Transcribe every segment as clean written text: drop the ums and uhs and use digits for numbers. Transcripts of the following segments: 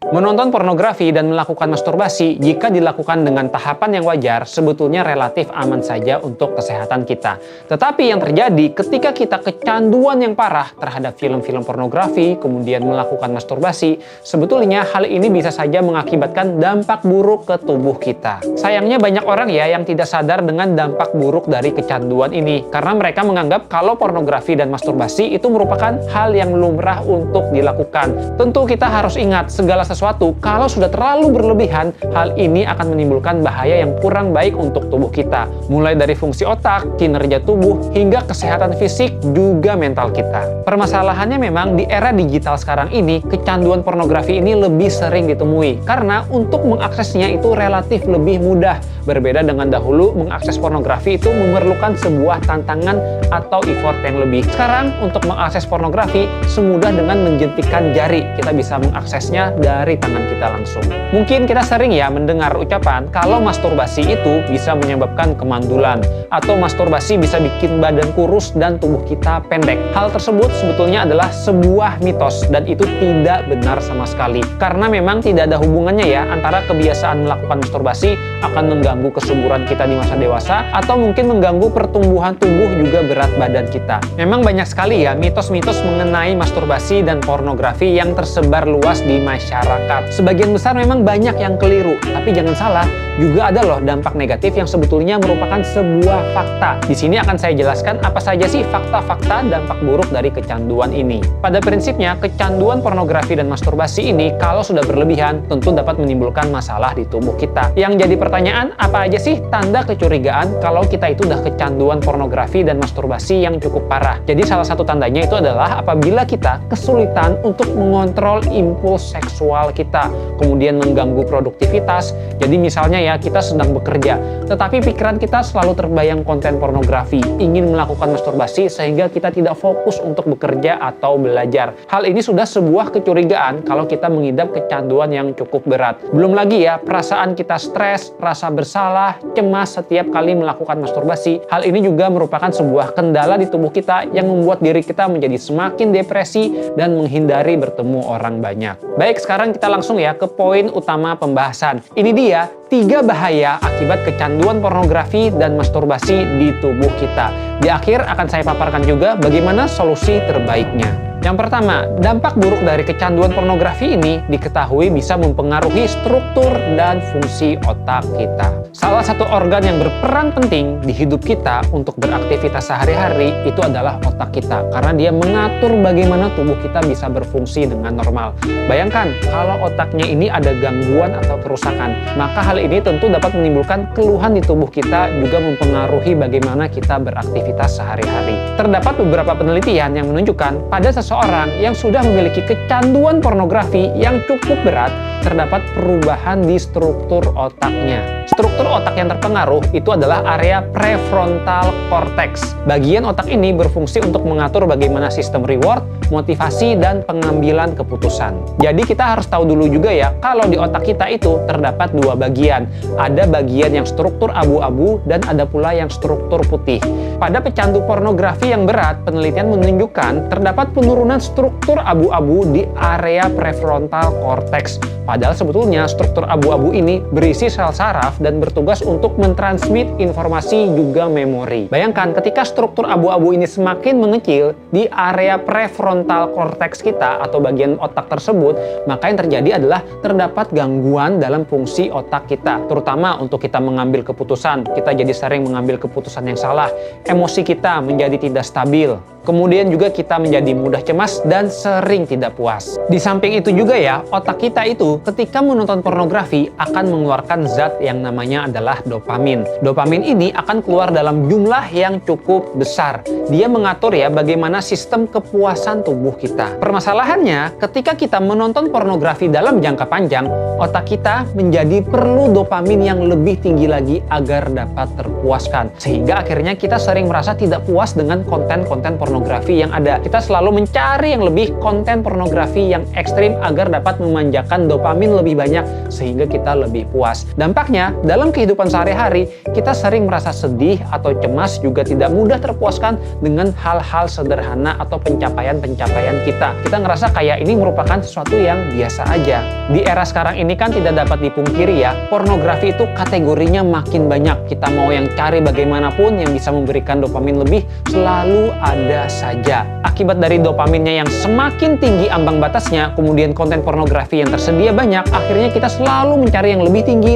Menonton pornografi dan melakukan masturbasi jika dilakukan dengan tahapan yang wajar sebetulnya relatif aman saja untuk kesehatan kita. Tetapi yang terjadi ketika kita kecanduan yang parah terhadap film-film pornografi, kemudian melakukan masturbasi, sebetulnya hal ini bisa saja mengakibatkan dampak buruk ke tubuh kita. Sayangnya banyak orang ya yang tidak sadar dengan dampak buruk dari kecanduan ini, karena mereka menganggap kalau pornografi dan masturbasi itu merupakan hal yang lumrah untuk dilakukan. Tentu kita harus ingat, segala sesuatu kalau sudah terlalu berlebihan, hal ini akan menimbulkan bahaya yang kurang baik untuk tubuh kita. Mulai dari fungsi otak, kinerja tubuh, hingga kesehatan fisik juga mental kita. Permasalahannya memang di era digital sekarang ini, kecanduan pornografi ini lebih sering ditemui. Karena untuk mengaksesnya itu relatif lebih mudah. Berbeda dengan dahulu, mengakses pornografi itu memerlukan sebuah tantangan atau effort yang lebih. Sekarang, untuk mengakses pornografi, semudah dengan menjentikan jari. Kita bisa mengaksesnya dari tangan kita langsung. Mungkin kita sering ya mendengar ucapan kalau masturbasi itu bisa menyebabkan kemandulan, atau masturbasi bisa bikin badan kurus dan tubuh kita pendek. Hal tersebut sebetulnya adalah sebuah mitos dan itu tidak benar sama sekali. Karena memang tidak ada hubungannya ya antara kebiasaan melakukan masturbasi akan mengganggu kesuburan kita di masa dewasa atau mungkin mengganggu pertumbuhan tubuh juga berat badan kita. Memang banyak sekali ya mitos-mitos mengenai masturbasi dan pornografi yang tersebar luas di masyarakat. Sebagian besar memang banyak yang keliru, tapi jangan salah, juga ada loh dampak negatif yang sebetulnya merupakan sebuah fakta. Di sini akan saya jelaskan apa saja sih fakta-fakta dampak buruk dari kecanduan ini. Pada prinsipnya, kecanduan pornografi dan masturbasi ini kalau sudah berlebihan tentu dapat menimbulkan masalah di tubuh kita. Yang jadi pertanyaan, apa aja sih tanda kecurigaan kalau kita itu udah kecanduan pornografi dan masturbasi yang cukup parah? Jadi salah satu tandanya itu adalah apabila kita kesulitan untuk mengontrol impuls seksual kita, kemudian mengganggu produktivitas. Jadi misalnya ya, kita sedang bekerja, tetapi pikiran kita selalu terbayang konten pornografi, ingin melakukan masturbasi sehingga kita tidak fokus untuk bekerja atau belajar. Hal ini sudah sebuah kecurigaan kalau kita mengidap kecanduan yang cukup berat. Belum lagi ya, perasaan kita stres, rasa bersalah, cemas setiap kali melakukan masturbasi. Hal ini juga merupakan sebuah kendala di tubuh kita yang membuat diri kita menjadi semakin depresi dan menghindari bertemu orang banyak. Baik, sekarang kita langsung ya ke poin utama pembahasan. Ini dia 3 bahaya akibat kecanduan pornografi dan masturbasi di tubuh kita. Di akhir akan saya paparkan juga bagaimana solusi terbaiknya. Yang pertama, dampak buruk dari kecanduan pornografi ini diketahui bisa mempengaruhi struktur dan fungsi otak kita. Salah satu organ yang berperan penting di hidup kita untuk beraktivitas sehari-hari itu adalah otak kita, karena dia mengatur bagaimana tubuh kita bisa berfungsi dengan normal. Bayangkan, kalau otaknya ini ada gangguan atau kerusakan, maka hal ini tentu dapat menimbulkan keluhan di tubuh kita, juga mempengaruhi bagaimana kita beraktivitas sehari-hari. Terdapat beberapa penelitian yang menunjukkan pada seseorang yang sudah memiliki kecanduan pornografi yang cukup berat, terdapat perubahan di struktur otaknya. Struktur otak yang terpengaruh itu adalah area prefrontal cortex. Bagian otak ini berfungsi untuk mengatur bagaimana sistem reward, motivasi, dan pengambilan keputusan. Jadi kita harus tahu dulu juga ya, kalau di otak kita itu terdapat 2 bagian. Ada bagian yang struktur abu-abu dan ada pula yang struktur putih. Pada pecandu pornografi yang berat, penelitian menunjukkan terdapat penurunan struktur abu-abu di area prefrontal cortex. Padahal sebetulnya struktur abu-abu ini berisi sel saraf dan bertugas untuk mentransmit informasi juga memori. Bayangkan ketika struktur abu-abu ini semakin mengecil di area prefrontal cortex kita atau bagian otak tersebut, maka yang terjadi adalah terdapat gangguan dalam fungsi otak kita, terutama untuk kita mengambil keputusan. Kita jadi sering mengambil keputusan yang salah, emosi kita menjadi tidak stabil, kemudian juga kita menjadi mudah cemas dan sering tidak puas. Di samping itu juga ya, otak kita itu ketika menonton pornografi akan mengeluarkan zat yang namanya adalah dopamin. Dopamin ini akan keluar dalam jumlah yang cukup besar. Dia mengatur ya bagaimana sistem kepuasan tubuh kita. Permasalahannya, ketika kita menonton pornografi dalam jangka panjang, otak kita menjadi perlu dopamin yang lebih tinggi lagi agar dapat terpuaskan. Sehingga akhirnya kita sering merasa tidak puas dengan konten-konten pornografi pornografi yang ada. Kita selalu mencari yang lebih, konten pornografi yang ekstrim agar dapat memanjakan dopamin lebih banyak sehingga kita lebih puas. Dampaknya, dalam kehidupan sehari-hari, kita sering merasa sedih atau cemas, juga tidak mudah terpuaskan dengan hal-hal sederhana atau pencapaian-pencapaian kita. Kita ngerasa kayak ini merupakan sesuatu yang biasa aja. Di era sekarang ini kan tidak dapat dipungkiri ya, pornografi itu kategorinya makin banyak. Kita mau yang cari bagaimanapun yang bisa memberikan dopamin lebih, selalu ada saja. Akibat dari dopaminnya yang semakin tinggi ambang batasnya, kemudian konten pornografi yang tersedia banyak, akhirnya kita selalu mencari yang lebih tinggi,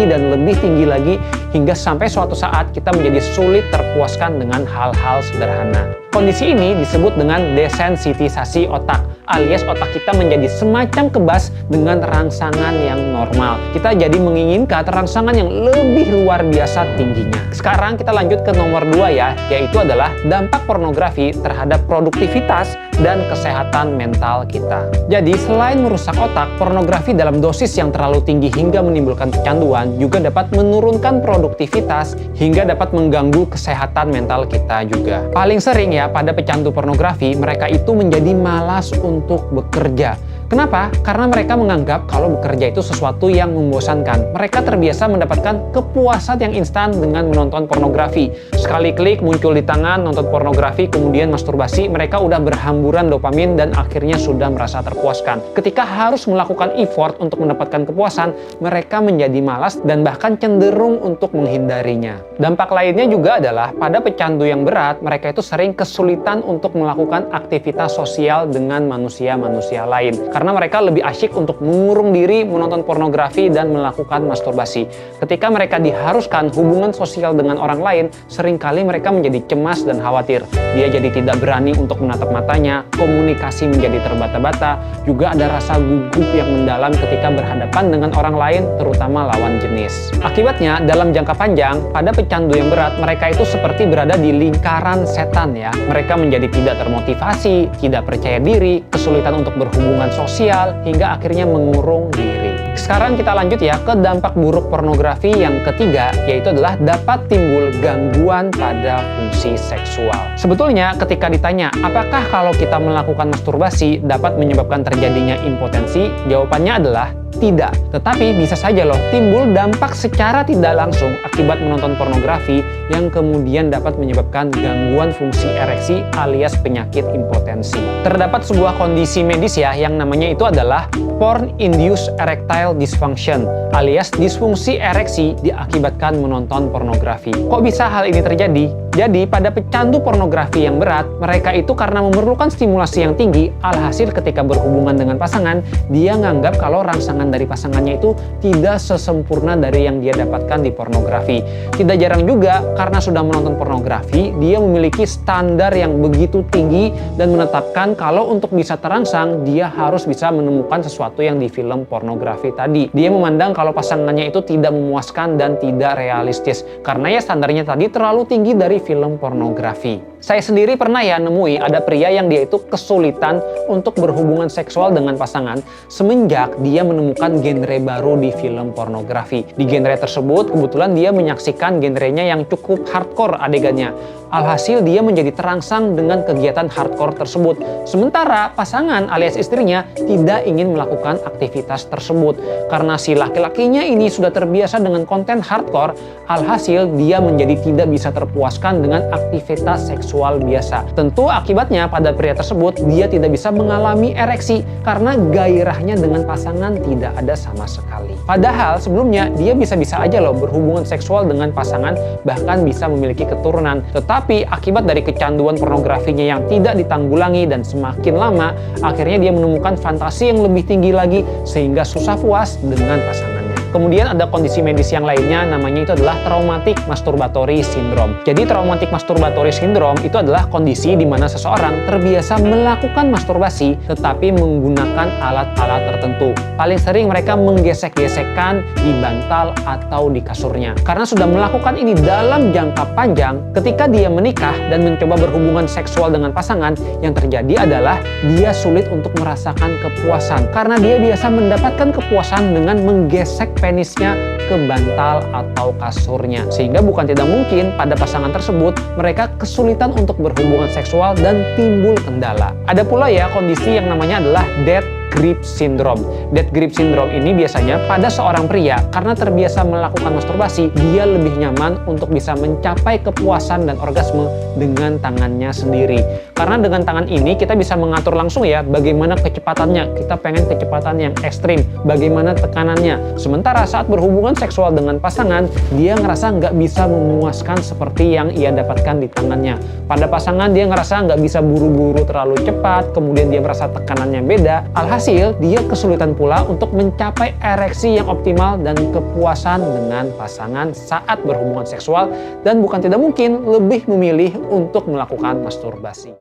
dan lebih tinggi lagi, hingga sampai suatu saat kita menjadi sulit terpuaskan dengan hal-hal sederhana. Kondisi ini disebut dengan desensitisasi otak, alias otak kita menjadi semacam kebas dengan rangsangan yang normal. Kita jadi menginginkan rangsangan yang lebih luar biasa tingginya. Sekarang kita lanjut ke nomor 2 ya, yaitu adalah dampak pornografi terhadap produktivitas dan kesehatan mental kita. Jadi selain merusak otak, pornografi dalam dosis yang terlalu tinggi hingga menimbulkan kecanduan juga dapat menurunkan produktivitas hingga dapat mengganggu kesehatan mental kita juga. Paling sering ya, pada pecandu pornografi, mereka itu menjadi malas untuk bekerja. Kenapa? Karena mereka menganggap kalau bekerja itu sesuatu yang membosankan. Mereka terbiasa mendapatkan kepuasan yang instan dengan menonton pornografi. Sekali klik muncul di tangan, nonton pornografi, kemudian masturbasi, mereka udah berhamburan dopamin dan akhirnya sudah merasa terpuaskan. Ketika harus melakukan effort untuk mendapatkan kepuasan, mereka menjadi malas dan bahkan cenderung untuk menghindarinya. Dampak lainnya juga adalah pada pecandu yang berat, mereka itu sering kesulitan untuk melakukan aktivitas sosial dengan manusia-manusia lain. Karena mereka lebih asyik untuk mengurung diri, menonton pornografi, dan melakukan masturbasi. Ketika mereka diharuskan hubungan sosial dengan orang lain, seringkali mereka menjadi cemas dan khawatir. Dia jadi tidak berani untuk menatap matanya, komunikasi menjadi terbata-bata, juga ada rasa gugup yang mendalam ketika berhadapan dengan orang lain, terutama lawan jenis. Akibatnya, dalam jangka panjang, pada pecandu yang berat, mereka itu seperti berada di lingkaran setan ya. Mereka menjadi tidak termotivasi, tidak percaya diri, kesulitan untuk berhubungan sosial, hingga akhirnya mengurung diri. Sekarang kita lanjut ya ke dampak buruk pornografi yang ketiga, yaitu adalah dapat timbul gangguan pada fungsi seksual. Sebetulnya ketika ditanya, apakah kalau kita melakukan masturbasi dapat menyebabkan terjadinya impotensi? Jawabannya adalah tidak. Tetapi bisa saja loh timbul dampak secara tidak langsung akibat menonton pornografi yang kemudian dapat menyebabkan gangguan fungsi ereksi alias penyakit impotensi. Terdapat sebuah kondisi medis ya yang namanya itu adalah porn-induced erectile dysfunction alias disfungsi ereksi diakibatkan menonton pornografi. Kok bisa hal ini terjadi? Jadi pada pecandu pornografi yang berat, mereka itu karena memerlukan stimulasi yang tinggi, alhasil ketika berhubungan dengan pasangan, dia nganggap kalau rangsangan dari pasangannya itu tidak sesempurna dari yang dia dapatkan di pornografi. Tidak jarang juga karena sudah menonton pornografi, dia memiliki standar yang begitu tinggi dan menetapkan kalau untuk bisa terangsang, dia harus bisa menemukan sesuatu yang di film pornografi tadi. Dia memandang kalau pasangannya itu tidak memuaskan dan tidak realistis karena ya standarnya tadi terlalu tinggi dari film pornografi. Saya sendiri pernah ya nemui ada pria yang dia itu kesulitan untuk berhubungan seksual dengan pasangan semenjak dia menemukan genre baru di film pornografi. Di genre tersebut kebetulan dia menyaksikan genrenya yang cukup hardcore adegannya. Alhasil dia menjadi terangsang dengan kegiatan hardcore tersebut. Sementara pasangan alias istrinya tidak ingin melakukan aktivitas tersebut. Karena si laki-lakinya ini sudah terbiasa dengan konten hardcore, alhasil dia menjadi tidak bisa terpuaskan dengan aktivitas seksual biasa. Tentu akibatnya pada pria tersebut dia tidak bisa mengalami ereksi karena gairahnya dengan pasangan tidak ada sama sekali. Padahal sebelumnya dia bisa-bisa aja loh berhubungan seksual dengan pasangan, bahkan bisa memiliki keturunan. Tapi akibat dari kecanduan pornografinya yang tidak ditanggulangi dan semakin lama, akhirnya dia menemukan fantasi yang lebih tinggi lagi sehingga susah puas dengan pasangannya. Kemudian ada kondisi medis yang lainnya, namanya itu adalah traumatic masturbatory syndrome. Jadi traumatic masturbatory syndrome itu adalah kondisi di mana seseorang terbiasa melakukan masturbasi tetapi menggunakan alat-alat tertentu. Paling sering mereka menggesek-gesekkan di bantal atau di kasurnya. Karena sudah melakukan ini dalam jangka panjang, ketika dia menikah dan mencoba berhubungan seksual dengan pasangan, yang terjadi adalah dia sulit untuk merasakan kepuasan. Karena dia biasa mendapatkan kepuasan dengan menggesek penisnya ke bantal atau kasurnya. Sehingga bukan tidak mungkin pada pasangan tersebut mereka kesulitan untuk berhubungan seksual dan timbul kendala. Ada pula ya kondisi yang namanya adalah dead grip syndrome. Dead grip syndrome ini biasanya pada seorang pria karena terbiasa melakukan masturbasi, dia lebih nyaman untuk bisa mencapai kepuasan dan orgasme dengan tangannya sendiri. Karena dengan tangan ini kita bisa mengatur langsung ya bagaimana kecepatannya. Kita pengen kecepatan yang ekstrim, bagaimana tekanannya. Sementara saat berhubungan seksual dengan pasangan, dia ngerasa nggak bisa memuaskan seperti yang ia dapatkan di tangannya. Pada pasangan dia ngerasa nggak bisa buru-buru terlalu cepat, kemudian dia merasa tekanannya beda. Alhasil, dia kesulitan pula untuk mencapai ereksi yang optimal dan kepuasan dengan pasangan saat berhubungan seksual dan bukan tidak mungkin lebih memilih untuk melakukan masturbasi.